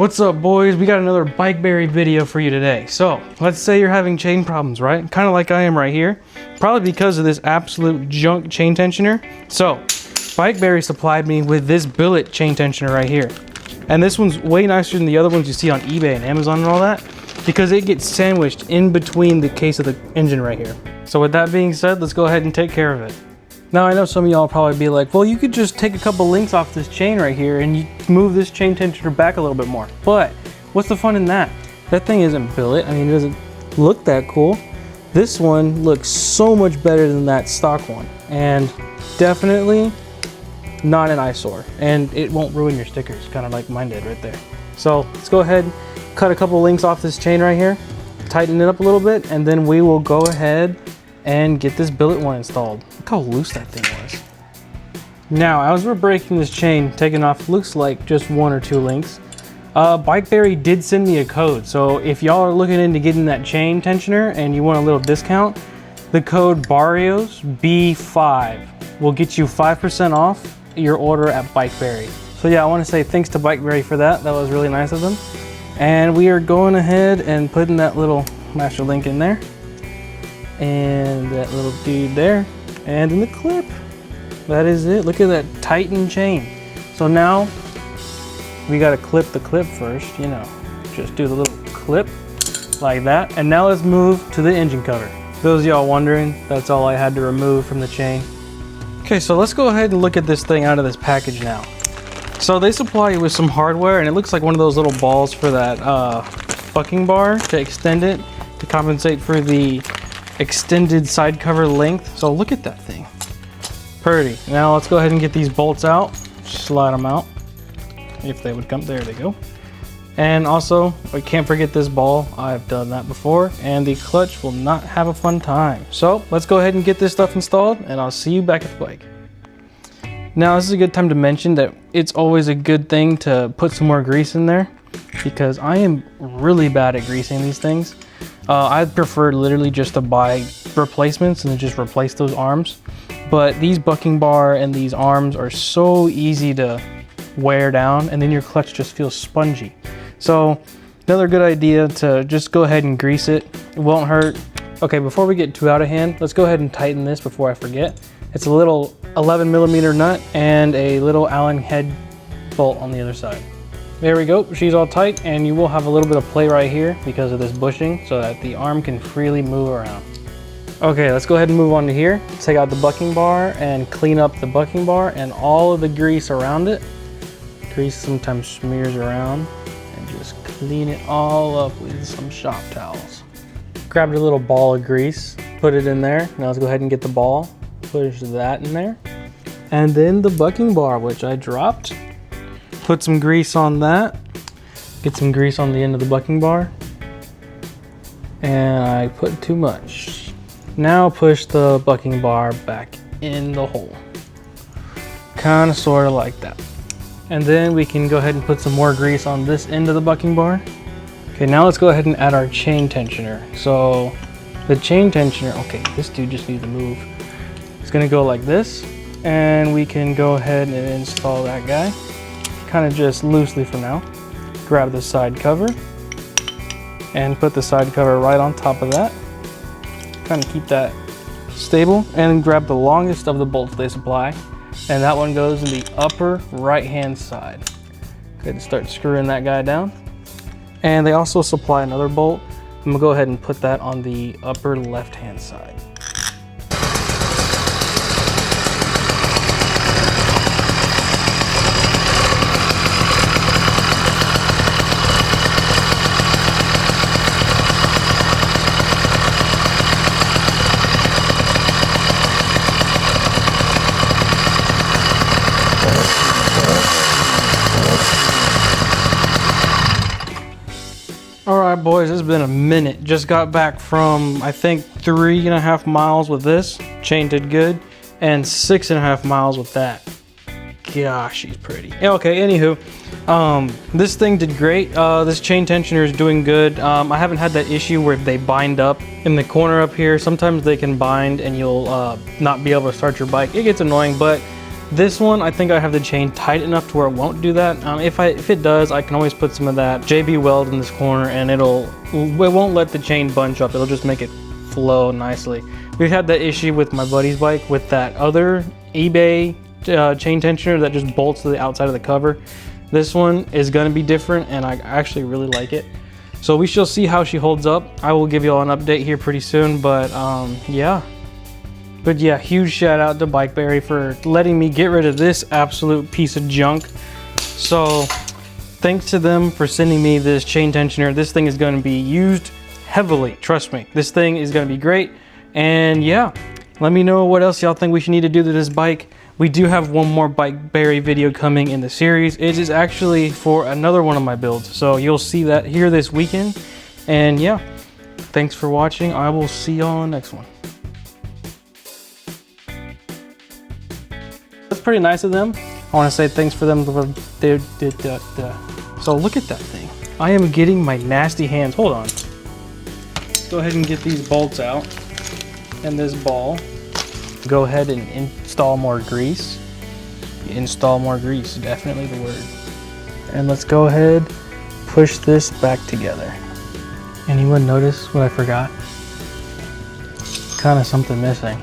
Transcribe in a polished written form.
What's up, boys? We got another BikeBerry video for you today. So let's say you're having chain problems, right? Kind of like I am right here, probably because of this absolute junk chain tensioner. So BikeBerry supplied me with this billet chain tensioner right here. And this one's way nicer than the other ones you see on eBay and Amazon and all that, because it gets sandwiched in between the case of the engine right here. So with that being said, let's go ahead and take care of it. Now I know some of y'all probably be like, well, you could just take a couple links off this chain right here and you move this chain tensioner back a little bit more. But what's the fun in that? That thing isn't billet. I mean, it doesn't look that cool. This one looks so much better than that stock one, and definitely not an eyesore, and it won't ruin your stickers, kind of like mine did right there. So let's go ahead, cut a couple links off this chain right here, tighten it up a little bit, and then we will go ahead and get this billet one installed. Look how loose that thing was. Now, as we're breaking this chain, taking off looks like just 1 or 2 links. BikeBerry did send me a code, so if y'all are looking into getting that chain tensioner and you want a little discount, the code BARRIOS B5 will get you 5% off your order at BikeBerry. So yeah, I want to say thanks to BikeBerry for that. That was really nice of them. And we are going ahead and putting that little master link in there, and that little dude there, and in the clip. That is it. Look at that tightened chain. So now we got to clip the clip first, you know, just do the little clip like that. And now let's move to the engine cover. Those of y'all wondering, that's all I had to remove from the chain. Okay, so let's go ahead and look at this thing out of this package now. So they supply you with some hardware, and it looks like one of those little balls for that bucking bar to extend it, to compensate for the extended side cover length. So look at that thing. Pretty. Now let's go ahead and get these bolts out. Slide them out. If they would come, there they go. And also, we can't forget this ball. I've done that before, and the clutch will not have a fun time. So let's go ahead and get this stuff installed, and I'll see you back at the bike. Now this is a good time to mention that it's always a good thing to put some more grease in there, because I am really bad at greasing these things. I'd prefer literally just to buy replacements and then just replace those arms. But these bucking bar and these arms are so easy to wear down, and then your clutch just feels spongy. So another good idea to just go ahead and grease it. It won't hurt. Okay, before we get too out of hand, let's go ahead and tighten this before I forget. It's a little 11mm nut and a little Allen head bolt on the other side. There we go, she's all tight, and you will have a little bit of play right here because of this bushing so that the arm can freely move around. Okay, let's go ahead and move on to here. Take out the bucking bar and clean up the bucking bar and all of the grease around it. Grease sometimes smears around, and just clean it all up with some shop towels. Grabbed a little ball of grease, put it in there. Now let's go ahead and get the ball, push that in there. And then the bucking bar, which I dropped. Put some grease on that. Get some grease on the end of the bucking bar. And I put too much. Now push the bucking bar back in the hole. Kind of sort of like that. And then we can go ahead and put some more grease on this end of the bucking bar. Okay, now let's go ahead and add our chain tensioner. So the chain tensioner, okay, this dude just needs to move. It's gonna go like this, and we can go ahead and install that guy. Kind of just loosely for now. Grab the side cover and put the side cover right on top of that. Kind of keep that stable, and grab the longest of the bolts they supply, and that one goes in the upper right hand side. Go ahead and start screwing that guy down. And they also supply another bolt. I'm gonna go ahead and put that on the upper left hand side. All right, boys, it's been a minute. Just got back from, I think, 3.5 miles with this. Chain did good. And 6.5 miles with that. Gosh, she's pretty. Okay, anywho, this thing did great. This chain tensioner is doing good. I haven't had that issue where they bind up in the corner up here. Sometimes they can bind and you'll not be able to start your bike. It gets annoying, but This one, I think I have the chain tight enough to where it won't do that. If it does, I can always put some of that JB Weld in this corner, and it won't let the chain bunch up. It'll just make it flow nicely. We've had that issue with my buddy's bike with that other eBay chain tensioner that just bolts to the outside of the cover. This one is going to be different, and I actually really like it. So we shall see how she holds up. I will give you all an update here pretty soon, but yeah. But yeah, huge shout out to BikeBerry for letting me get rid of this absolute piece of junk. So thanks to them for sending me this chain tensioner. This thing is going to be used heavily, trust me. This thing is going to be great. And yeah, let me know what else y'all think we should need to do to this bike. We do have one more BikeBerry video coming in the series. It is actually for another one of my builds, so you'll see that here this weekend. And yeah, thanks for watching. I will see y'all on the next one. That's pretty nice of them. I want to say thanks for them. So look at that thing. I am getting my nasty hands. Hold on. Let's go ahead and get these bolts out and this ball. Go ahead and install more grease. Install more grease, definitely the word. And let's go ahead, push this back together. Anyone notice what I forgot? Kind of something missing.